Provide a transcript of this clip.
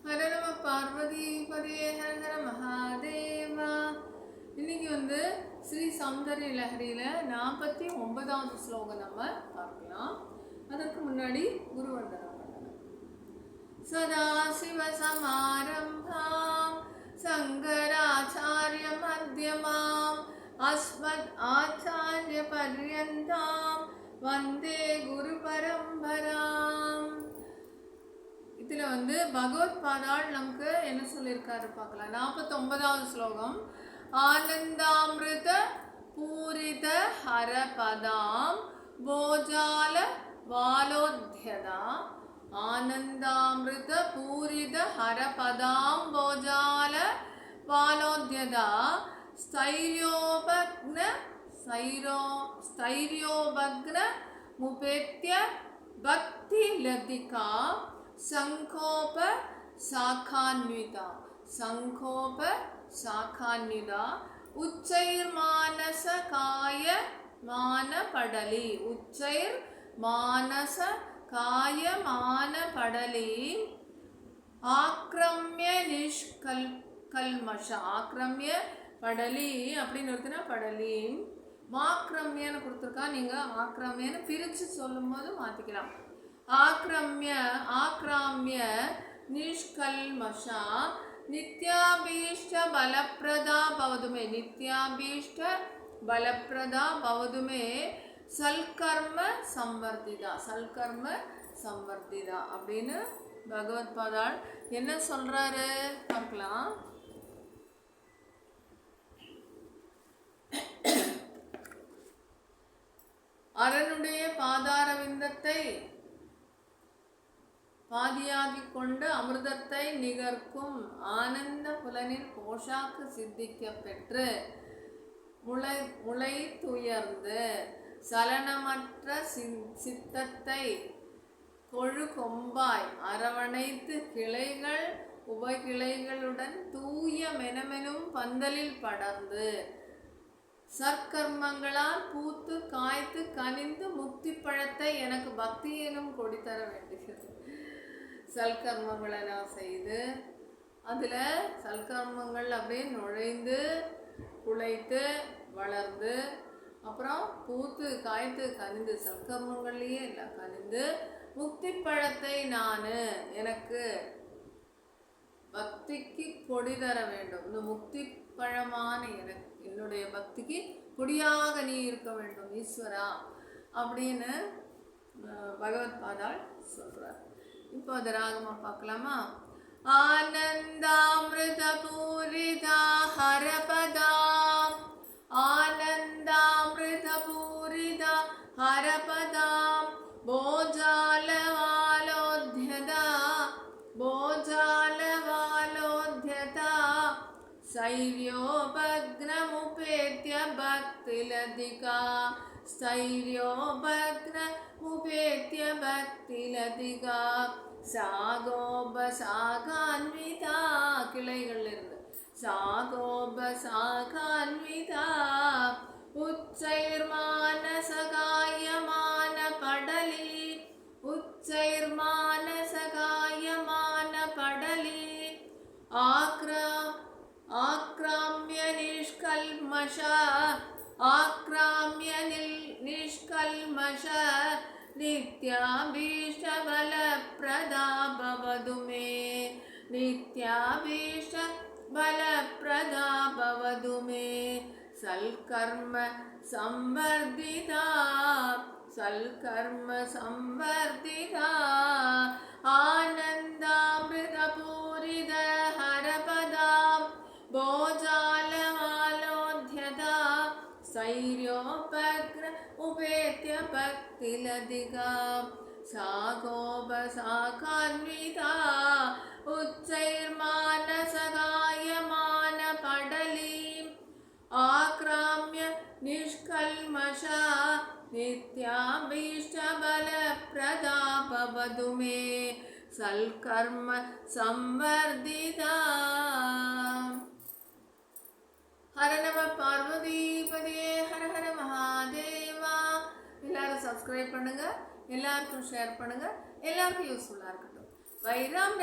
ஹர நம பார்வதி பதியே ஹர ஹர மகாதேவா. இன்னைக்கு ஸ்ரீ சௌந்தர்ய லஹரியில 49வது ஸ்லோகம் நம்ம பார்க்கலாம். அதற்கு முன்னாடி குருவந்தனம் பண்ணலாம். சதா சிவ சமாரம்பாம் சங்கராச்சாரிய மத்தியமாம் அஸ்மத் ஆச்சாரிய பர்யந்தாம் வந்தே குரு பரம்பராம். இதில் பகவத் பாதாள் நமக்கு என்ன சொல்லியிருக்காரு பார்க்கலாம். 49வது ஸ்லோகம். ஆனந்தாமிருத பூரித ஹரபதாம் போஜால வாலோத்யதா. ஆனந்தாமிருத பூரித ஹரபதாம் போஜால வாலோத்யதா ஸ்தைரியோபக்ன முபேத்ய பக்தி லதிகா சங்கோப சாகான்விதா. சங்கோப சாகான்விதா உச்சைர் மானச காய மான படலி. உச்சைர் மானச காய மான படலி ஆக்ரம்ய நிஷ்கல்மஷ. ஆக்ரம்ய படலி அப்படின்னு ஒருத்தனா படலி. மாக்ரம்யன்னு கொடுத்துருக்கா. நீங்கள் ஆக்ரம்யன்னு பிரித்து சொல்லும் போது மாற்றிக்கலாம். ஆக்ரம்ய ஆக்ராமிய நிஷ்கல்மஷா நித்யாபீஷ்ட பலப்பிரதா பவதுமே. நித்யாபீஷ்ட பலப்பிரதா பவதுமே சல்கர்ம சம்வர்த்திதா. சல்கர்ம சம்வர்த்திதா அப்படின்னு பகவத் பாதாள் என்ன சொல்றாரு பார்க்கலாம். அரனுடைய பாதார விந்தத்தை பாதியாகிக் கொண்டு அமிர்தத்தை நிகர்க்கும் ஆனந்த புலனில் போஷாக்கு சித்திக்க பெற்று முளை துயர்ந்து சலனமற்ற சித்தத்தை கொழு கொம்பாய் அரவணைத்து கிளைகள் உபகிளைகளுடன் தூய மெனமெனும் பந்தலில் படர்ந்து சற்கர்மங்களால் பூத்து காய்த்து கனிந்து முக்தி பழத்தை எனக்கு பக்தி எனும் கொடி தர வேண்டுகிறது. சல்கர்மங்களை நான் செய்து அதில் சல்கர்மங்கள் அப்படியே நுழைந்து குழைத்து வளர்ந்து அப்புறம் பூத்து காய்த்து கனிந்து சல்கர்மங்கள்லேயே இல்லை கனிந்து முக்தி பழத்தை நான் எனக்கு பக்திக்கு கொடி தர வேண்டும். இந்த முக்தி பழமான எனக்கு என்னுடைய பக்திக்கு கொடியாக நீ இருக்க வேண்டும் ஈஸ்வரா அப்படின்னு பகவத் பாதாள் சொல்றார். இப்போ அந்த ராகமா பார்க்கலாமா. ஆனந்தாமிருத பூரிதா ஹரபதாம். ஆனந்தாமிருத பூரிதா ஹரபதாம் போஜால வாலோத்யதா. போஜால வாலோத்யதா स्थैर्योपग्नमुपेत्य भक्तिलधिका. स्थैर्योपग्नमुपेत्य भक्तिलधिका सागोपसागान्विता. கிளைகள் இருந்து सागोपसागान्विता उच्चैर्मानसगायमान पडली. उच्चैर्मानसगायमान पडली आक्राम्य निष्कल्मष. आक्राम्य निष्कल्मष नित्याभीष्ट बलप्रदा भवतु मे. नित्याभीष्ट बलप्रदा भवतु मे सल्कर्म संवर्धिता. सल्कर्म संवर्धिता आनन्दामृत पूरित हरपदां भोजाल वालोद्यता स्थैर्योपग्न उपेत्य भक्तिलधिका सागोपसागान्विता उच्चैर्मानसगायमान पडलीम् आक्राम्य निष्कल्मषा नित्याभीष्ट बलप्रदा भवतु मे सल्कर्म संवर्धिता. हर नम பார்வதி பதியே ஹர ஹர மகாதேவா. எல்லாரும் சப்ஸ்கிரைப் பண்ணுங்க, எல்லாருக்கும் ஷேர் பண்ணுங்க, எல்லாருக்கும் யூஸ்ஃபுல்லா இருக்கட்டும். வைரம்